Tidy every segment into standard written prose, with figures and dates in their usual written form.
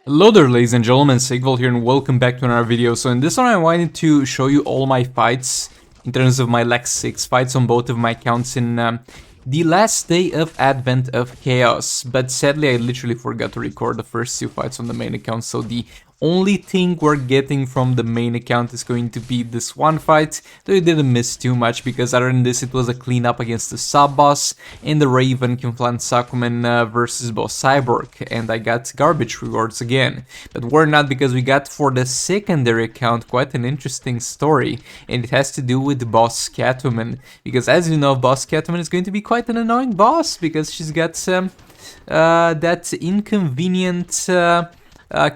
Hello there, ladies and gentlemen, Sigval here and welcome back to another video. So in this one I wanted to show you all my fights in terms of my leg 6 fights on both of my accounts in the last day of Advent of Chaos. But sadly I literally forgot to record the first 2 fights on the main account, so the only thing we're getting from the main account is going to be this one fight, though it didn't miss too much because other than this it was a cleanup against the sub-boss and the Raven Kinflan Sakumen versus boss Cyborg, and I got garbage rewards again. But we're not, because we got for the secondary account quite an interesting story, and it has to do with boss Catwoman, because as you know, boss Catwoman is going to be quite an annoying boss because she's got that inconvenient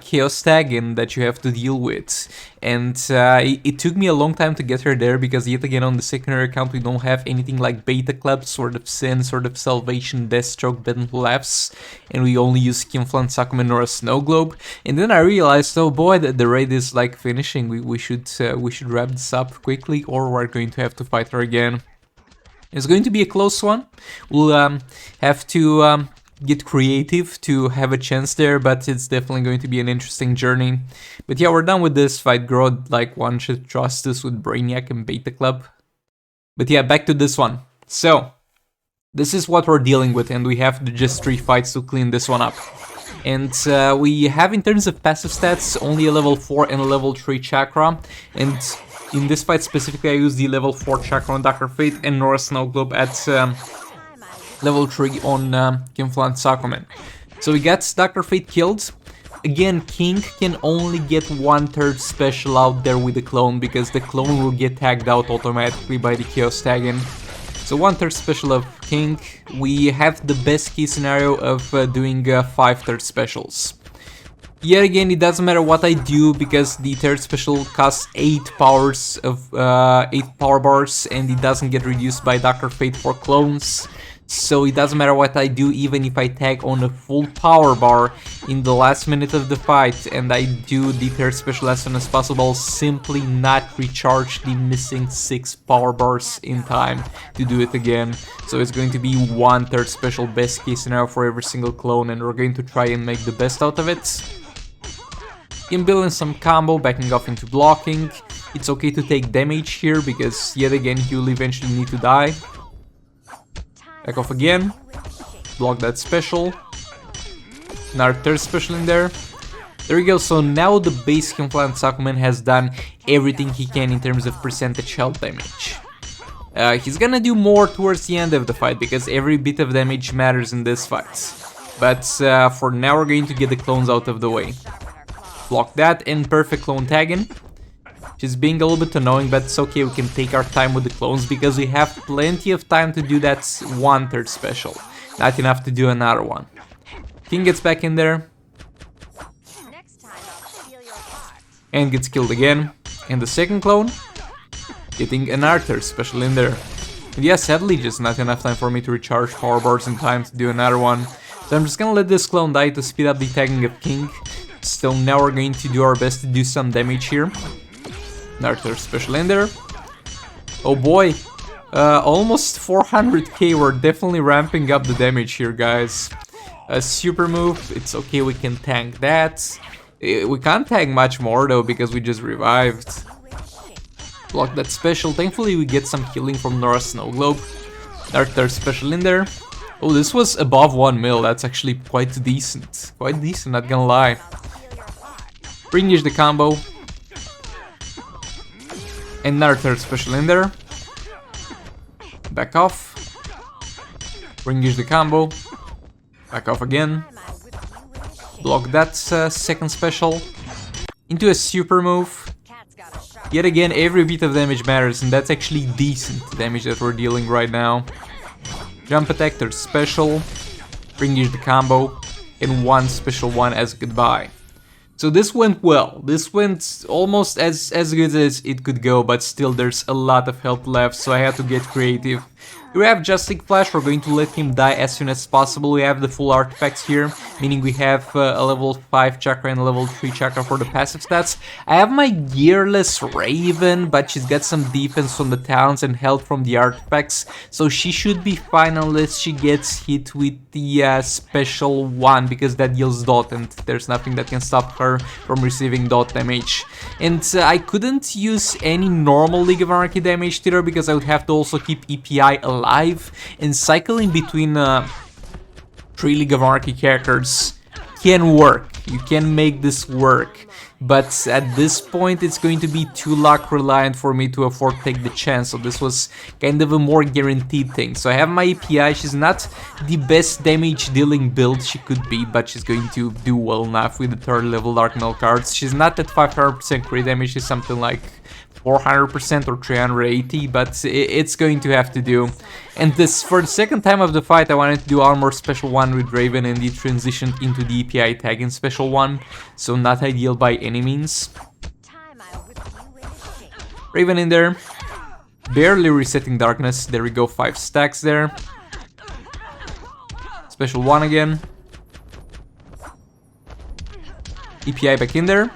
chaos tagging that you have to deal with, and it took me a long time to get her there because yet again on the secondary account we don't have anything like Beta Club, Sword of Sin, Sword of Salvation, Deathstroke, Battle Laughs, and we only use Kinflan Sakumen or a Snow Globe. And then I realized, oh boy, that the raid is like finishing. We should wrap this up quickly or we're going to have to fight her again. It's going to be a close one. We'll have to get creative to have a chance there, but it's definitely going to be an interesting journey. But yeah, we're done with this fight. Grodd, like, one should trust us with Brainiac and Beta Club. But yeah, back to this one. So, this is what we're dealing with, and we have just 3 fights to clean this one up. And we have, in terms of passive stats, only a level 4 and a level 3 chakra, and in this fight specifically I use the level 4 chakra on Dr. Fate and Nora Snow Globe at level 3 on Kinflan Sakumen. So we got Dr. Fate killed. Again, King can only get 1/3 special out there with the clone, because the clone will get tagged out automatically by the chaos tagging. So 1/3 special of King. We have the best case scenario of doing 5/3 specials. Yet again, it doesn't matter what I do because the 3rd special costs 8 powers of 8 power bars, and it doesn't get reduced by Dr. Fate for clones. So it doesn't matter what I do, even if I tag on a full power bar in the last minute of the fight and I do the 3rd special as soon as possible, simply not recharge the missing 6 power bars in time to do it again. So it's going to be 1/3 special, best case scenario for every single clone, and we're going to try and make the best out of it. In building some combo, backing off into blocking. It's okay to take damage here because yet again he will eventually need to die. Back off again, block that special, another 3rd special in there. There we go. So now the base Kinflan Sakumen has done everything he can in terms of percentage health damage. He's gonna do more towards the end of the fight because every bit of damage matters in this fight. But for now we're going to get the clones out of the way. Block that, and perfect clone tagging. Just being a little bit annoying, but it's okay, we can take our time with the clones because we have plenty of time to do that 1/3 special. Not enough to do another one. King gets back in there and gets killed again. And the second clone getting another 3rd special in there. And yeah, sadly just not enough time for me to recharge power bars in time to do another one. So I'm just gonna let this clone die to speed up the tagging of King. So now we're going to do our best to do some damage here. Another 3rd special in there. Oh boy, almost 400k. We're definitely ramping up the damage here, guys. A super move, it's okay, we can tank that. We can't tank much more though because we just revived. Block that special. Thankfully we get some healing from Nora Snow Globe. Another 3rd special in there. Oh, this was above 1 mil. That's actually quite decent. Quite decent, not gonna lie. Re-engage the combo. And another 3rd special in there. Back off. Re-engage the combo. Back off again. Block that 2nd special. Into a super move. Yet again, every bit of damage matters, and that's actually decent damage that we're dealing right now. Jump attack, 3rd special. Re-engage the combo. And 1 special one as goodbye. So this went well. This went almost as good as it could go, but still there's a lot of health left, so I had to get creative. We have Justic Flash, we're going to let him die as soon as possible. We have the full artifacts here, meaning we have a level 5 chakra and a level 3 chakra for the passive stats. I have my gearless Raven, but she's got some defense from the talents and health from the artifacts, so she should be fine unless she gets hit with the special one, because that deals dot and there's nothing that can stop her from receiving dot damage. And I couldn't use any normal League of Anarchy damage to her because I would have to also keep EPI alive, and cycling between 3 League of Anarchy characters can work. You can make this work, but at this point it's going to be too luck reliant for me to afford to take the chance, so this was kind of a more guaranteed thing. So I have my EPI, she's not the best damage dealing build she could be, but she's going to do well enough with the 3rd level Dark Metal cards. She's not at 500% crit damage, she's something like 400% or 380, but it's going to have to do. And this, for the second time of the fight, I wanted to do Armor Special 1 with Raven, and it transitioned into the EPI tag in Special 1, so not ideal by any means. Raven in there, barely resetting darkness, there we go, 5 stacks there. Special 1 again. EPI back in there.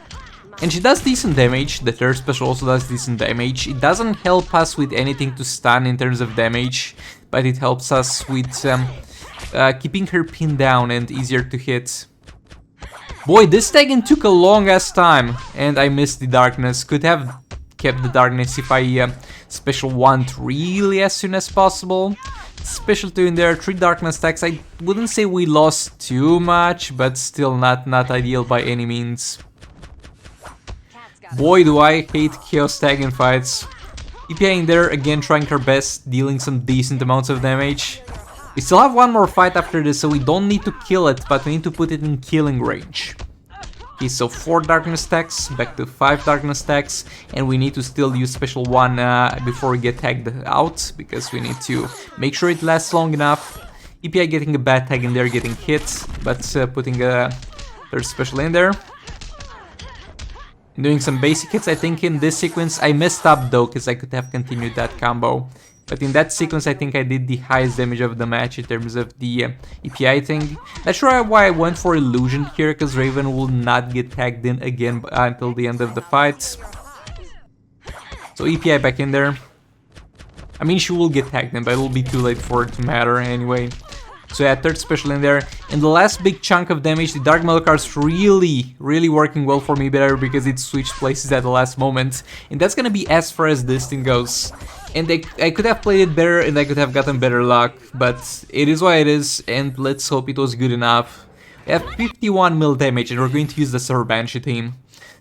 And she does decent damage, the 3rd special also does decent damage. It doesn't help us with anything to stun in terms of damage, but it helps us with keeping her pinned down and easier to hit. Boy, this tagging took a long ass time, and I missed the darkness. Could have kept the darkness if I special 1 really as soon as possible. Special 2 in there, 3 darkness tags. I wouldn't say we lost too much, but still not ideal by any means. Boy, do I hate Chaos tagging fights. EPI in there, again trying her best, dealing some decent amounts of damage. We still have one more fight after this, so we don't need to kill it, but we need to put it in killing range. Okay, so 4 darkness stacks, back to 5 darkness stacks, and we need to still use special 1 before we get tagged out, because we need to make sure it lasts long enough. EPI getting a bad tag in there, getting hit, but putting a 3rd special in there. Doing some basic hits. I think in this sequence I messed up though, because I could have continued that combo. But in that sequence I think I did the highest damage of the match in terms of the EPI thing. Not sure why I went for Illusion here, because Raven will not get tagged in again until the end of the fight. So EPI back in there. I mean, she will get tagged in, but it will be too late for it to matter anyway. So yeah, 3rd special in there. And the last big chunk of damage, the Dark Metal card's really working well for me better, because it switched places at the last moment. And that's gonna be as far as this thing goes. And I could have played it better and I could have gotten better luck, but it is what it is, and let's hope it was good enough. We have 51 mil damage and we're going to use the Server Banshee team.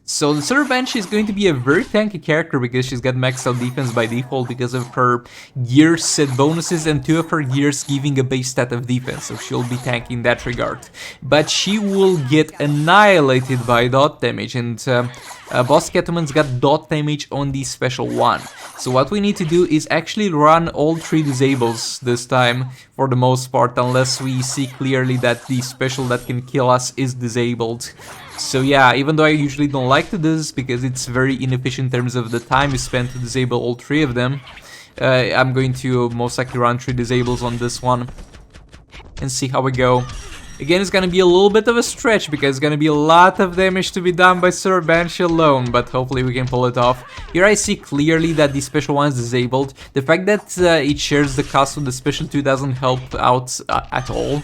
So the Server Banshee is going to be a very tanky character because she's got maxed out defense by default because of her gear set bonuses, and 2 of her gears giving a base stat of defense, so she'll be tanky in that regard. But she will get annihilated by dot damage, and Boss Catwoman's got dot damage on the special 1. So what we need to do is actually run all 3 disables this time for the most part, unless we see clearly that the special that can kill us is disabled. So yeah, even though I usually don't like to do this because it's very inefficient in terms of the time you spend to disable all 3 of them, I'm going to most likely run 3 disables on this one and see how we go. Again, it's gonna be a little bit of a stretch because it's gonna be a lot of damage to be done by Server Banshee alone, but hopefully we can pull it off. Here I see clearly that the special 1 is disabled. The fact that it shares the cost with the special 2 doesn't help out at all.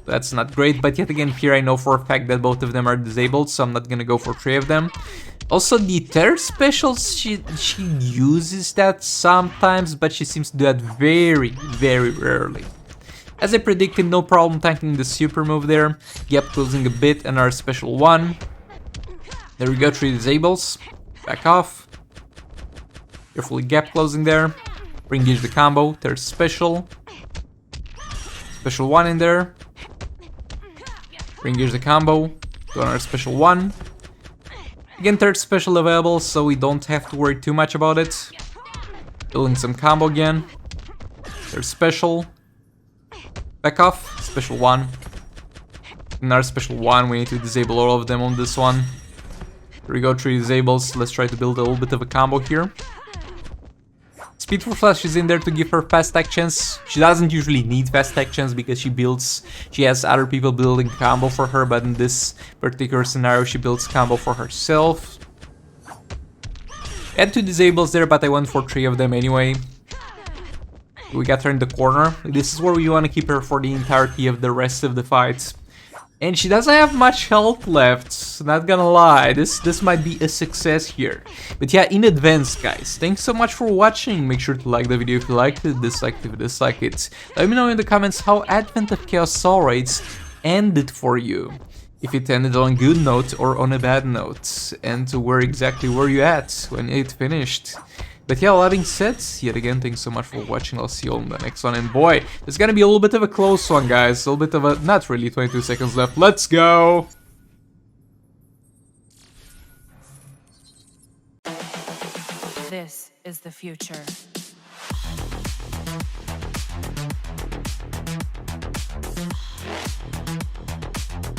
That's not great, but yet again here I know for a fact that both of them are disabled, so I'm not gonna go for 3 of them. Also, the 3rd special, she uses that sometimes, but she seems to do that very rarely. As I predicted, no problem tanking the super move there. Gap closing a bit and our special 1. There we go, 3 disables. Back off. Carefully gap closing there. Re-engage the combo. 3rd special. Special 1 in there. Re-engage the combo. Do another special 1. Again, 3rd special available, so we don't have to worry too much about it. Building some combo again. 3rd special. Back off, special 1. Another special 1, we need to disable all of them on this one. Here we go, 3 disables, let's try to build a little bit of a combo here. Speedful Flash is in there to give her fast tech chance. She doesn't usually need fast tech chance because she has other people building combo for her, but in this particular scenario she builds combo for herself. Had 2 disables there, but I went for 3 of them anyway. We got her in the corner. This is where we want to keep her for the entirety of the rest of the fight. And she doesn't have much health left, not gonna lie, this might be a success here. But yeah, in advance guys, thanks so much for watching, make sure to like the video if you liked it, dislike it if you disliked it. Let me know in the comments how Advent of Chaos Soul Raids ended for you. If it ended on a good note or on a bad note, and where exactly were you at when it finished. But yeah, all that being said, yet again, thanks so much for watching, I'll see you all in the next one, and boy, it's gonna be a little bit of a close one, guys, a little bit of a, not really, 22 seconds left, let's go! This is the future.